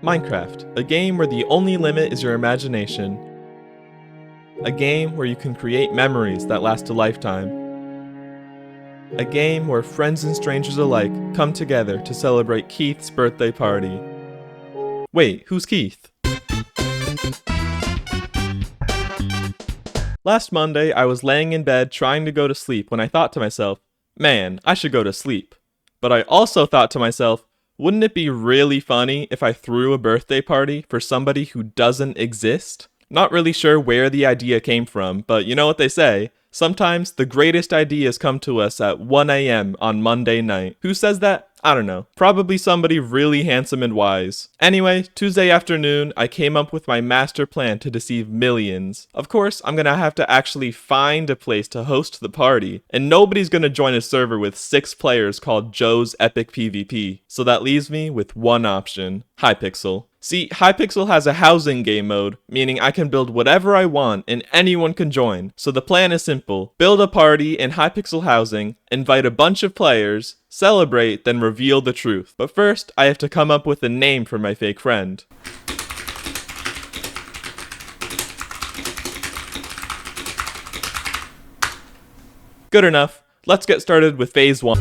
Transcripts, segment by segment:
Minecraft, a game where the only limit is your imagination. A game where you can create memories that last a lifetime. A game where friends and strangers alike come together to celebrate Keith's birthday party. Wait, who's Keith? Last Monday, I was laying in bed trying to go to sleep when I thought to myself, man, I should go to sleep. But I also thought to myself, wouldn't it be really funny if I threw a birthday party for somebody who doesn't exist? Not really sure where the idea came from, but you know what they say, sometimes the greatest ideas come to us at 1 a.m. on Monday night. Who says that? I don't know. Probably somebody really handsome and wise. Anyway, Tuesday afternoon, I came up with my master plan to deceive millions. Of course, I'm gonna have to actually find a place to host the party, and nobody's gonna join a server with 6 players called Joe's Epic PvP. So that leaves me with one option, Hypixel. See, Hypixel has a housing game mode, meaning I can build whatever I want and anyone can join. So the plan is simple. Build a party in Hypixel housing, invite a bunch of players, celebrate, then reveal the truth. But first, I have to come up with a name for my fake friend. Good enough. Let's get started with phase 1.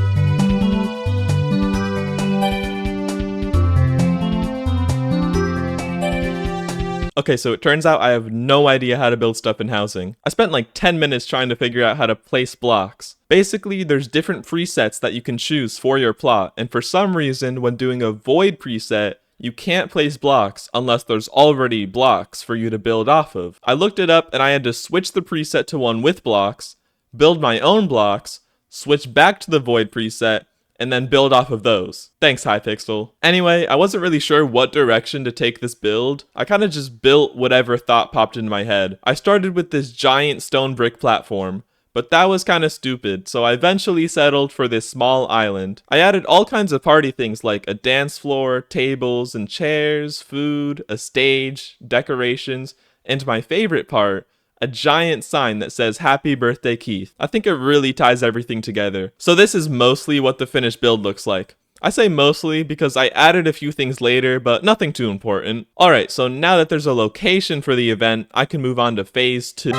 Okay, so it turns out I have no idea how to build stuff in housing. I spent like 10 minutes trying to figure out how to place blocks. Basically, there's different presets that you can choose for your plot, and for some reason, when doing a void preset, you can't place blocks unless there's already blocks for you to build off of. I looked it up and I had to switch the preset to one with blocks, build my own blocks, switch back to the void preset, and then build off of those. Thanks, Hypixel. Anyway, I wasn't really sure what direction to take this build. I kinda just built whatever thought popped into my head. I started with this giant stone brick platform, but that was kinda stupid, so I eventually settled for this small island. I added all kinds of party things like a dance floor, tables and chairs, food, a stage, decorations, and my favorite part, a giant sign that says Happy Birthday Keith. I think it really ties everything together. So this is mostly what the finished build looks like. I say mostly because I added a few things later, but nothing too important. Alright, so now that there's a location for the event, I can move on to phase 2.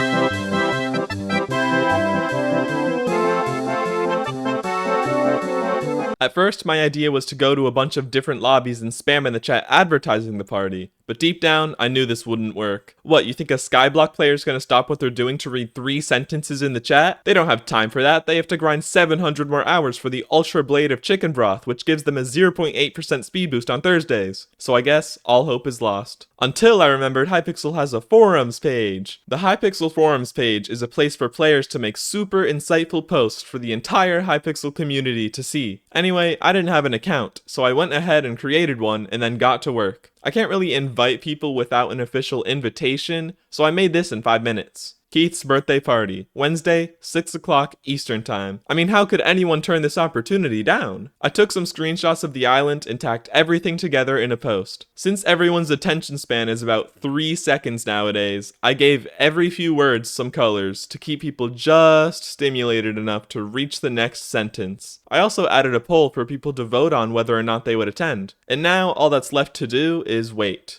At first, my idea was to go to a bunch of different lobbies and spam in the chat advertising the party. But deep down, I knew this wouldn't work. What, you think a Skyblock player is gonna stop what they're doing to read 3 sentences in the chat? They don't have time for that. They have to grind 700 more hours for the Ultra Blade of Chicken Broth, which gives them a 0.8% speed boost on Thursdays. So I guess all hope is lost. Until I remembered Hypixel has a forums page. The Hypixel forums page is a place for players to make super insightful posts for the entire Hypixel community to see. Anyway, I didn't have an account, so I went ahead and created one and then got to work. I can't really invite people without an official invitation, so I made this in 5 minutes. Keith's birthday party, Wednesday, 6 o'clock Eastern Time. I mean, how could anyone turn this opportunity down? I took some screenshots of the island and tacked everything together in a post. Since everyone's attention span is about 3 seconds nowadays, I gave every few words some colors to keep people just stimulated enough to reach the next sentence. I also added a poll for people to vote on whether or not they would attend. And now all that's left to do is wait.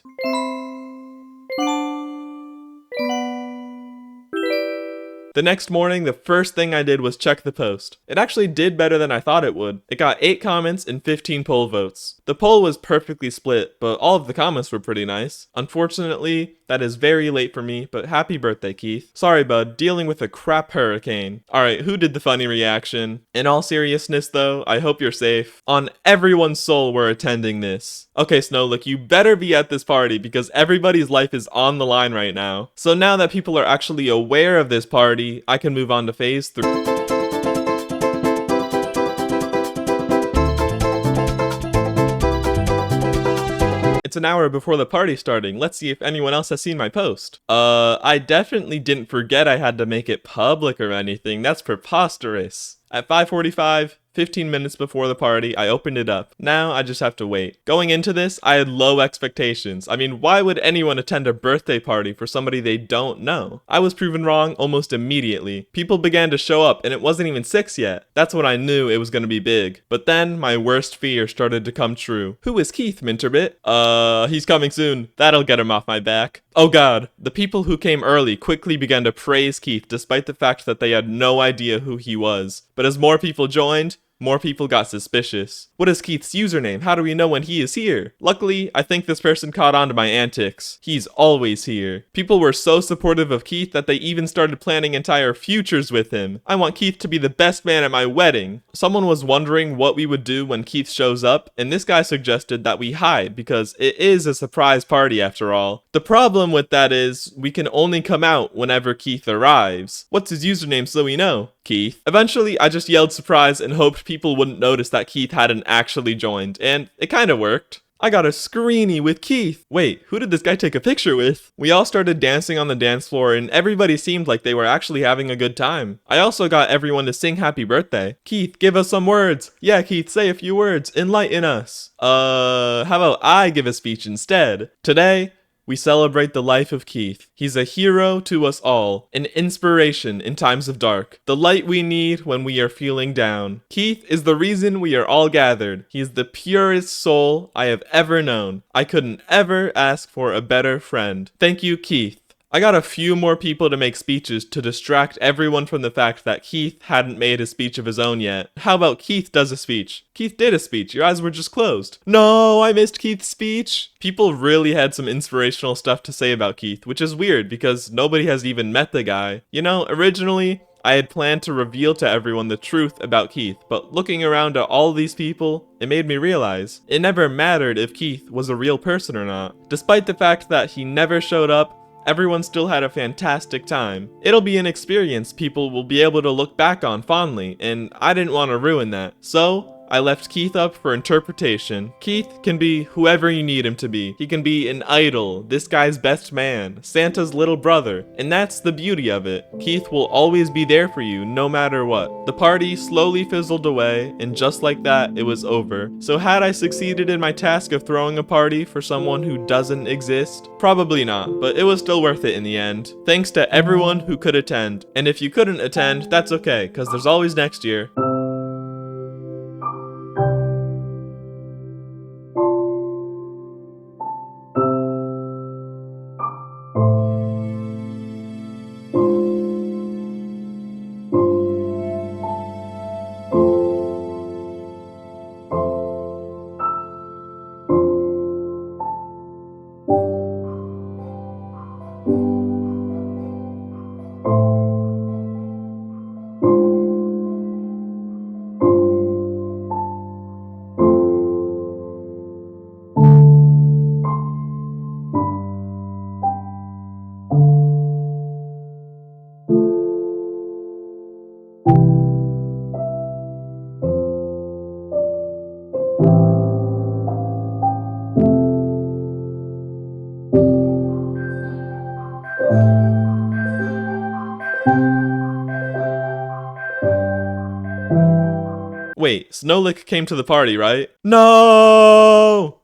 The next morning, the first thing I did was check the post. It actually did better than I thought it would. It got 8 comments and 15 poll votes. The poll was perfectly split, but all of the comments were pretty nice. Unfortunately, that is very late for me, but happy birthday, Keith. Sorry, bud, dealing with a crap hurricane. Alright, who did the funny reaction? In all seriousness though, I hope you're safe. On everyone's soul, we're attending this. Okay, Snowlook, you better be at this party because everybody's life is on the line right now. So now that people are actually aware of this party, I can move on to phase 3. It's an hour before the party starting. Let's see if anyone else has seen my post. I definitely didn't forget I had to make it public or anything. That's preposterous. At 5:45, 15 minutes before the party, I opened it up. Now I just have to wait. Going into this, I had low expectations. I mean, why would anyone attend a birthday party for somebody they don't know? I was proven wrong almost immediately. People began to show up and it wasn't even 6 yet. That's when I knew it was gonna be big. But then my worst fear started to come true. Who is Keith, Minterbit? He's coming soon. That'll get him off my back. Oh god. The people who came early quickly began to praise Keith despite the fact that they had no idea who he was. But as more people joined, more people got suspicious. What is Keith's username? How do we know when he is here? Luckily, I think this person caught on to my antics. He's always here. People were so supportive of Keith that they even started planning entire futures with him. I want Keith to be the best man at my wedding. Someone was wondering what we would do when Keith shows up, and this guy suggested that we hide because it is a surprise party after all. The problem with that is we can only come out whenever Keith arrives. What's his username so we know? Keith. Eventually, I just yelled surprise and hoped people wouldn't notice that Keith hadn't actually joined, and it kinda worked. I got a screeny with Keith. Wait, who did this guy take a picture with? We all started dancing on the dance floor and everybody seemed like they were actually having a good time. I also got everyone to sing happy birthday. Keith, give us some words. Yeah, Keith, say a few words. Enlighten us. How about I give a speech instead? Today, we celebrate the life of Keith. He's a hero to us all, an inspiration in times of dark, the light we need when we are feeling down. Keith is the reason we are all gathered. He is the purest soul I have ever known. I couldn't ever ask for a better friend. Thank you, Keith. I got a few more people to make speeches to distract everyone from the fact that Keith hadn't made a speech of his own yet. How about Keith does a speech? Keith did a speech. Your eyes were just closed. No, I missed Keith's speech. People really had some inspirational stuff to say about Keith, which is weird because nobody has even met the guy. You know, originally, I had planned to reveal to everyone the truth about Keith, but looking around at all these people, it made me realize it never mattered if Keith was a real person or not. Despite the fact that he never showed up, everyone still had a fantastic time. It'll be an experience people will be able to look back on fondly, and I didn't want to ruin that. So, I left Keith up for interpretation. Keith can be whoever you need him to be. He can be an idol, this guy's best man, Santa's little brother, and that's the beauty of it. Keith will always be there for you, no matter what. The party slowly fizzled away, and just like that, it was over. So had I succeeded in my task of throwing a party for someone who doesn't exist? Probably not, but it was still worth it in the end. Thanks to everyone who could attend. And if you couldn't attend, that's okay, cause there's always next year. Wait, Snowlick came to the party, right? No!